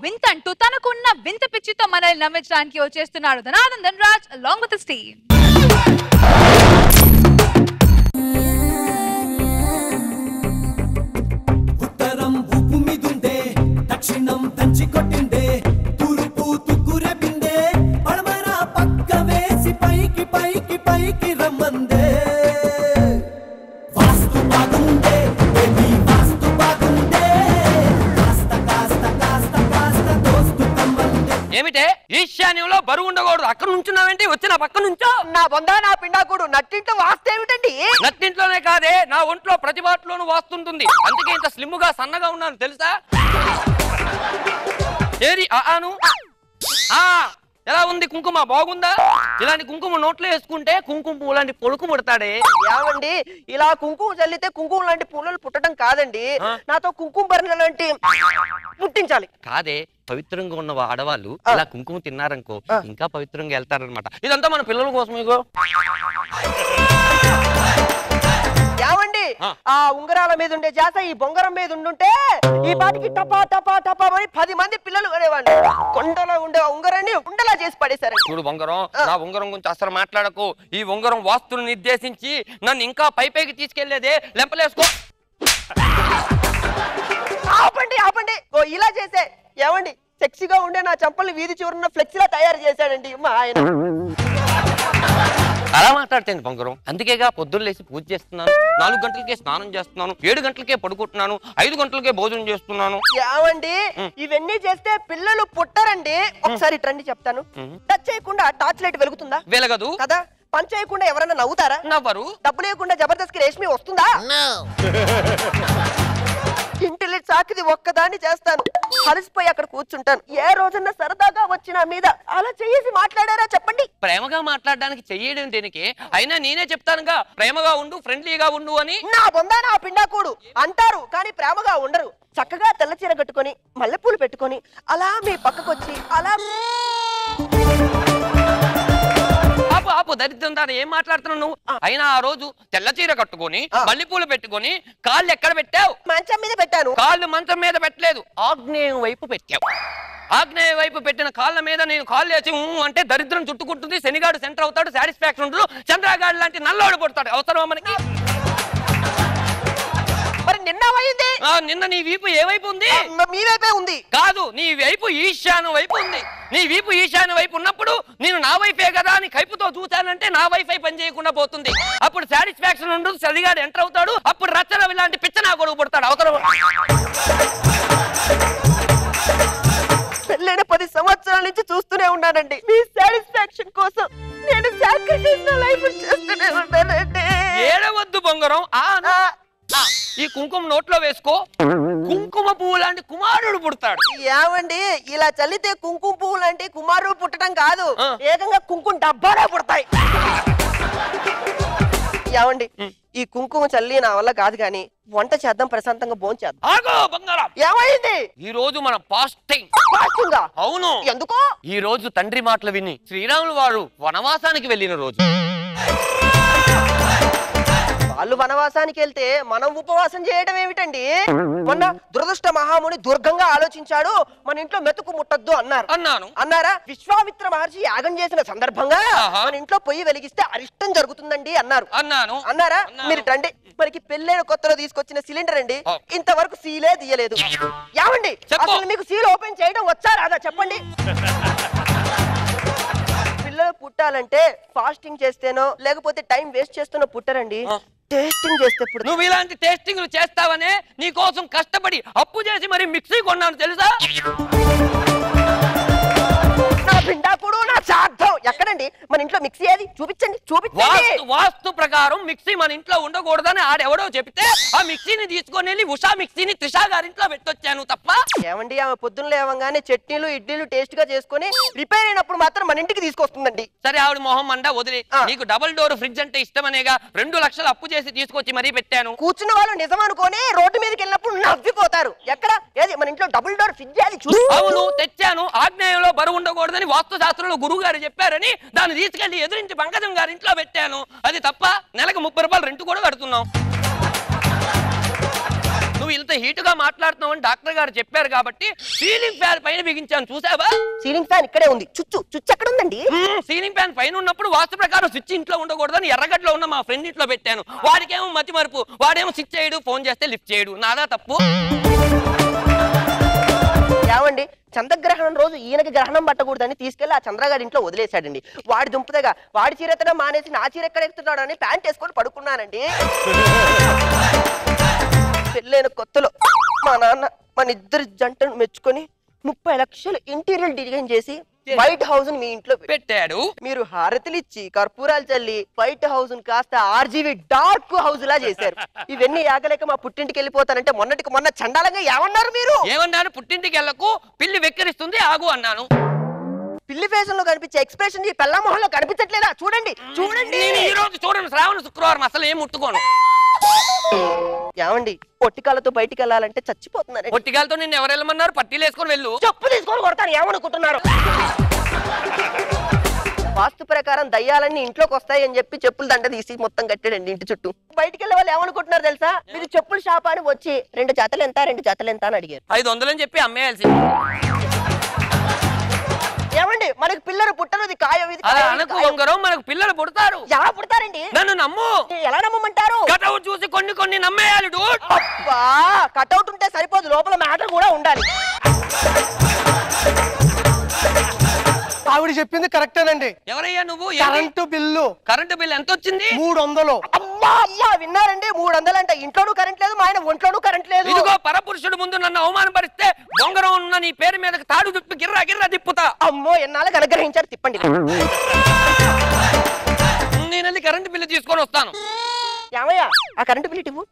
వింత అంటూ తనకున్న వింత పిచ్చితో మనల్ని నవ్వించడానికి వచ్చేస్తున్నాడు ధనాధన్ Dhanraj along with his team. ఉత్తరం ఉప్పు మీదుందే దక్షిణం దంచి కొట్టిందే తూర్పు తుక్కురే బిందే పడమర పక్క వేసి పైకి పైకి పైకి రమ్మందే వాస్తు బాగుందే బేబీ వాస్తు బాగుందే కాస్త కాస్త కాస్త కాస్త దోస్తు కమ్మందే. ఏమిటే ఈశాన్యంలో బరువు ఉండకూడదు, అక్కడ నుంచున్నావేంటి? వచ్చి నా పక్క నుంచో. నా బొందా నా పిండాకుడు నట్టింట్లో వాస్తేమిటండి? నట్టింట్లోనే కాదే, నా ఒంట్లో ప్రతి బాట్లోనూ వాస్తుంటుంది. అందుకే ఇంత స్లిమ్ గా సన్నగా ఉన్నాను తెలుసా? ఏరి ఆను ఎలా ఉంది కుంకుమ? బాగుందా? ఇలాంటి కుంకుమ నోట్లో వేసుకుంటే కుంకుమ పువ్వు లాంటి పొడుకు పుడతాడే. ఏమండి, ఇలా కుంకుమ చల్లితే కుంకుమ లాంటి పూలలు పుట్టడం కాదండి, నాతో కుంకుమ భరణ లాంటి పుట్టించాలి. కాదే, పవిత్రంగా ఉన్న ఆడవాళ్ళు ఇలా కుంకుమ తిన్నారనుకో ఇంకా పవిత్రంగా వెళ్తారనమాట. ఇదంతా మన పిల్లల కోసం. ఇగో ఏమండి, ఆ ఉంగరాల మీద ఉండే జాత ఈ బొంగరం మీద ఉండుంటే ఈ పాటికి టపా టపా టపా అని 10 మంది పిల్లలు పడేవాళ్ళు. కొండలో ఉండే ఉంగరాన్ని ఉండలా చేసి పడేశారండి. చూడు బొంగరం, నా ఉంగరం గురించి అసలు మాట్లాడకు. ఈ ఉంగరం వాస్తుని నిర్దేశించి నన్ను ఇంకా పైకి తీసుకెళ్లేదే. లెంపలేసుకో. ఆపండి ఆపండి, ఓ ఇలా చేసే. ఏమండి, సెక్సీగా ఉండే నా చంపల్ని వీధి చివరన ఫ్లెక్సీలా తయారు చేశాడండి మా ఆయన. అలా మాట్లాడుతుంది బొంగరం. అందుకేగా పొద్దున్న లేసి పూజ చేస్తున్నాను, 4 గంటలకే స్నానం చేస్తున్నాను, 7 గంటలకే పడుకుంటున్నాను, 5 గంటలకే భోజనం చేస్తున్నాను. ఏమండి, ఇవన్నీ చేస్తే పిల్లలు పుట్టరండి. ఒకసారి రండి చెప్తాను. టచ్ చేయకుండా టార్చ్ లైట్ వెలుగుతుందా? వెలగదు కదా. పని చేయకుండా ఎవరైనా నవ్వుతారా? నవ్వరు. డబ్బు లేకుండా జబర్దస్త్ కి రేష్మి వస్తుందా? ఇంటిలి చాకిది ఒక్కదాన్ని చేస్తాను, అలసిపోయి అక్కడ కూర్చుంటాను. ఏ రోజున సరదాగా వచ్చిన మీద అలా చేసి మాట్లాడారా చెప్పండి? ప్రేమగా మాట్లాడడానికి చెయ్యడం దేనికి? అయినా నేనే చెప్తానుగా, ప్రేమగా ఉండు, ఫ్రెండ్లీగా ఉండు అని. నా బొందా నా పిండాకుడు అంటారు, కానీ ప్రేమగా ఉండరు. చక్కగా తెల్ల చీర కట్టుకొని మల్లెపూలు పెట్టుకొని అలా మీ పక్కకొచ్చి అలా. ఆపు ఆపు, దరిద్రం దాని ఏం మాట్లాడుతున్నావు నువ్వు? అయినా ఆ రోజు తెల్ల చీర కట్టుకొని మల్లెపూలు పెట్టుకొని కాళ్ళు ఎక్కడ పెట్టావు? మంచం మీద పెట్టాను. కాళ్ళు మంచం మీద పెట్టలేదు, ఆగ్నేయం వైపు పెట్టావు. ఆగ్నేయ వైపు పెట్టిన కాళ్ళ మీద నేను కాళ్ళు వేసి అంటే దరిద్రం చుట్టుకుంటుంది, శనిగాడు సెంటర్ అవుతాడు, సాటిస్ఫాక్షన్ ఉండదు, చంద్రగాడు లాంటి నల్లోడు పడతాడు. అవసరమా మనకి? మరి నిన్న అయింది. నిన్న నీ వీపు ఏ వైపు ఉంది? మీ వైపే ఉంది. కాదు, నీ వైపు ఈశాన్య వైపు ఉంది. నీ వీపు ఈశాన్య వైపు ఉన్నప్పుడు నేను నా వైపే కదా అని కైపుతో చూశానంటే నా వైఫై పని చేయకుండా పోతుంది. అప్పుడు సాటిస్ఫాక్షన్ ఉండదు, సరిగాడు ఎంటర్ అవుతాడు, అప్పుడు రచ్చరవి లాంటి పిచ్చ నా కొడుకు పడతాడు. అవసరం? పెళ్ళైన 10 సంవత్సరాల నుంచి చూస్తూనే ఉన్నానండి. మీ సాటిస్ఫాక్షన్ కోసం నేను సాక్రిఫైస్ నా లైఫ్ చేస్తూనే ఉన్నానండి. ఏడవద్దు బొంగరం. ఈ కుంకుమ నోట్లో వేసుకో, కుంకుమ పువ్వు లాంటి కుమారుడు పుడతాడు. ఏమండి, ఇలా చల్లితే కుంకుమ పువ్వు లాంటి కుమారుడు పుట్టడం కాదు, ఏకంగా కుంకుమ డబ్బాలే పుడతాయి. ఏమండి, ఈ కుంకుమ చల్లి నా వల్ల కాదు, కానీ వంట చేద్దాం, ప్రశాంతంగా భోంచేద్దాం. ఆగో బంగారం, ఏమైంది? ఈ రోజు మన ఫాస్టింగ్. అవును. ఎందుకో? ఈ రోజు తండ్రి మాటలు విని శ్రీరాములు వారు వనవాసానికి వెళ్ళిన రోజు. వాళ్ళు వనవాసానికి వెళ్తే మనం ఉపవాసం చేయడం ఏమిటండి? మొన్న దురదృష్ట మహాముని దుర్గంగా ఆలోచించాడు, మన ఇంట్లో మెతుకు ముట్టద్దు అన్నారా? విశ్వామిత్ర మహర్షి యాగం చేసిన సందర్భంగా మన ఇంట్లో పొయ్యి వెలిగిస్తే అరిష్టం జరుగుతుందండి అన్నారా? మీరు రండి, మనకి పెళ్ళైన కొత్తలో తీసుకొచ్చిన సిలిండర్ అండి, ఇంతవరకు సీలే తీయలేదు. ఏమండి, అసలు మీకు సీల్ ఓపెన్ చేయడం వచ్చా రాదా చెప్పండి? పిల్లలు పుట్టాలంటే ఫాస్టింగ్ చేస్తేనో లేకపోతే టైం వేస్ట్ చేస్తేనో పుట్టరండి, టేస్టింగ్ చేస్తే. నువ్వు ఇలాంటి టేస్టింగ్లు చేస్తావనే నీ కోసం కష్టపడి అప్పు చేసి మరి మిక్సీ కొన్నాను తెలుసా? నా పిండాకుడు, నా చార్థం ఎక్కడండి? మన ఇంట్లో మిక్సీ ఏది? చూపించండి. వాస్తు ప్రకారం మిక్సీ మన ఇంట్లో ఉండకూడదని ఆడెవడో చెప్తే ఆ మిక్సీని తీసుకొని వెళ్ళి ఉషా మిక్సీని త్రిషా గారింట్లో పెట్టొచ్చాను తప్ప. ఏమండి, ఆమె పొద్దున్న లేవగానే చట్నీలు ఇడ్లీలు టేస్ట్ గా చేసుకుని రిపేర్ అయినప్పుడు మాత్రం మన ఇంటికి తీసుకొస్తుందండి. సరే, ఆవిడ మొహం మండా వదిలి, నీకు డబుల్ డోర్ ఫ్రిడ్జ్ అంటే ఇష్టమనేగా 2 లక్షలు అప్పు చేసి తీసుకొచ్చి మరీ పెట్టాను. కూర్చున్న వాళ్ళు నిజం అనుకోని రోడ్డు మీదకి వెళ్ళినప్పుడు నవ్విపోతారు. ఎక్కడ ఏది మన ఇంట్లో డబుల్ డోర్ ఫ్రిడ్జ్ అది? అవును, తెచ్చాను. ఆగ్నేయంలో బరువు ఉండకూడదని వాస్తు శాస్త్రంలో గురువు గారు చెప్పారని దాన్ని తీసుకెళ్లి ఎదురించి పంకజం గారి ఇంట్లో పెట్టాను. అది తప్ప నెలకు 30 రూపాయలు రెంట్ కూడా కడుతున్నావు. నువ్వు నువ్వు ఇంత హీట్ గా మాట్లాడుతున్నావు అని డాక్టర్ గారు చెప్పారు కాబట్టి సీలింగ్ ఫ్యాన్ పైన బిగించాను, చూసావా? సీలింగ్ ఫ్యాన్ ఇక్కడే ఉంది, చుచ్చు ఎక్కడ ఉందండి? సీలింగ్ ఫ్యాన్ పైన ఉన్నప్పుడు వాస్తు ప్రకారం స్విచ్ ఇంట్లో ఉండకూడదని ఎర్రగడ్డలో ఉన్న మా ఫ్రెండ్ ఇంట్లో పెట్టాను. వాడికేమో మతి మరుపు, వాడేమో స్విచ్ చేయడు, ఫోన్ చేస్తే లిఫ్ట్ చేయడు. నాదా తప్పు? ఏమండి, చంద్రగ్రహణం రోజు ఈయనకి గ్రహణం పట్టకూడదని తీసుకెళ్లి ఆ చంద్రగాడి ఇంట్లో వదిలేశాడండి. వాడి దుంపదగా వాడి చీర ఎత్తడం మానేసి నా చీర ఎక్కడ ఎక్కుతున్నాడు అని ప్యాంట్ వేసుకొని పడుకున్నానండి. పెళ్ళైన కొత్తలో మా నాన్న మన ఇద్దరు జంటను మెచ్చుకొని 30 లక్షలు ఇంటీరియర్ డిజైన్ చేసి వైట్ హౌస్ మీ ఇంట్లో పెట్టాడు. మీరు హారతులు ఇచ్చి కర్పూరాలు చల్లి వైట్ హౌస్ కాస్త ఆర్జీవి డార్క్ హౌస్ లా చేశారు. ఇవన్నీ ఆగలేక మా పుట్టింటికి వెళ్ళిపోతానంటే మొన్న చండాలంగా ఏమన్నారు మీరు? ఏమన్నాను? పుట్టింటికి వెళ్ళకు, పిల్లి వెక్కిరిస్తుంది, ఆగు అన్నాను. పిల్లి ఫేషన్ లో కనిపించే ఎక్స్ప్రెషన్ ఈ పెళ్ళ మొహంలో కనిపించట్లేదా? చూడండి. నేను ఈ రోజు చూడండి, శ్రావణ శుక్రవారం అసలు ఏం ముట్టుకోను. ఏమండి, పొట్టికాలతో బయటికి వెళ్ళాలంటే చచ్చిపోతున్నారు. పొట్టికాలతో నిన్ను ఎవరు వెళ్ళమన్నారు? పట్టీలు వేసుకొని వెళ్ళు. చెప్పు తీసుకొని కొడతాను, ఏమనుకుంటున్నారు? వాస్తు ప్రకారం దయ్యాలన్నీ ఇంట్లోకి వస్తాయి అని చెప్పి చెప్పులు దండ తీసి మొత్తం కట్టాడండి ఇంటి చుట్టూ. బయటికి వెళ్ళే వాళ్ళు ఏమనుకుంటున్నారు తెలుసా? మీరు చెప్పులు షాప్ అని వచ్చి 2 జతలు ఎంత అని అడిగారు. 500 అని చెప్పి అమ్మేయాల్సి. ఏమండి, మనకు పిల్లలు పుట్టరు, కాయ వంగరం, మనకు పిల్లలు పుడతారు. ఎలా పుడతారండి? నన్ను నమ్ము. ఎలా నమ్మంటారు? కటౌట్ చూసి కొన్ని నమ్మేయాలి. కటౌట్ ఉంటే సరిపోదు, లోపల మ్యాటర్ కూడా ఉండాలి. ఆవిడ చెప్పింది కరెక్టేనండి. ఎవరయ్యా నువ్వు? కరెంటు బిల్లు ఎంత వచ్చింది? 300. అమ్మా విన్నారండి? 300 అంటే ఇంట్లోనూ కరెంట్ లేదు, మా ఆయన ఒంట్లోనూ కరెంట్ లేదు. ఇదిగో పరపురుషుడు ముందు నన్ను అవమానపరిస్తే బొంగరం ఉన్న నీ పేరు మీద తాడు చుట్టూ గిర్రా తిప్పుతా. అమ్మో, ఎన్నాళ్ళకి అనుగ్రహించారు, తిప్పండి. నేను వెళ్ళి కరెంటు బిల్లు తీసుకొని వస్తాను. ఏమయ్యా, ఆ కరెంటు బిల్లు ఇవ్వు.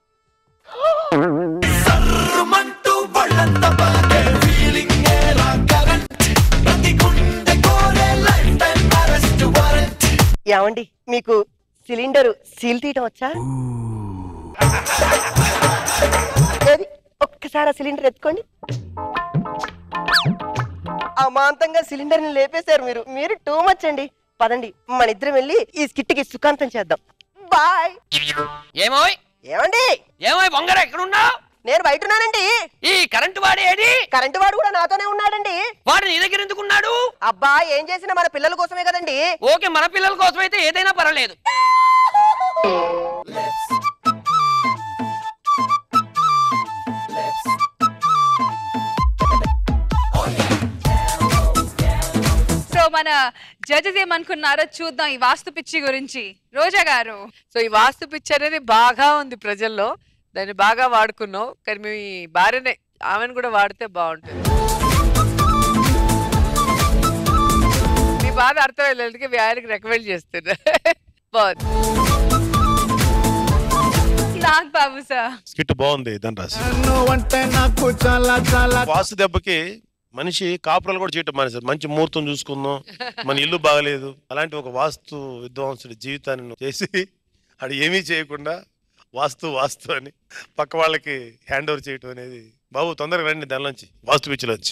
ఏమండి, మీకు సిలిండర్ సీల్ తీయటం వచ్చా? ఏది, ఒక్కసారి ఆ సిలిండర్ ఎత్తుకోండి. అమాంతంగా సిలిండర్ ని లేపేశారు మీరు టూ మచ్ అండి. పదండి, మన ఇద్దరం వెళ్ళి ఈ స్కిట్కి సుఖాంతం చేద్దాం. బాయ్. ఏమోయ్ బొంగర, ఎక్కడున్నావు? నేను బయట ఉన్నానండి. ఈ కరెంటు వాడు ఏడి? కరెంటు వాడు కూడా నాతోనే ఉన్నాడండి. వాడు నీ దగ్గర ఎందుకున్నాడు? అబ్బా, ఏం చేసినా మన పిల్లల కోసమే కదండి. ఓకే, మన పిల్లల కోసం అయితే ఏదైనా పర్వాలేదు. సో మన జడ్జెస్ ఏమనుకున్నారో చూద్దాం ఈ వాస్తు పిచ్చి గురించి. రోజా గారు, సో ఈ వాస్తు పిచ్చి అనేది బాగా ఉంది ప్రజల్లో, దాన్ని బాగా వాడుకున్నావు. కానీ మీ భార్యనే, ఆమెను కూడా వాడితే బాగుంటుంది. మీ బాధ అర్థమయ్యేందుకే మీ ఆయనకి రికమెండ్ చేస్తున్నా. బాగుంది. బాబు సార్ స్కిట్ బాగుంది ధనరాజ్. వాస్తు దెబ్బకి మనిషి కాపురాలు కూడా చేయటం మానేశారు. మంచి ముహూర్తం చూసుకుందాం, మన ఇల్లు బాగలేదు, అలాంటి ఒక వాస్తు విద్వాంసుడి జీవితాన్ని చేసి అది ఏమీ చేయకుండా వాస్తు అని పక్క వాళ్ళకి హ్యాండ్ ఓవర్ చేయటం అనేది. బాబు తొందరగా రండి దానిలోంచి, వాస్తు పిచ్చిలోంచి.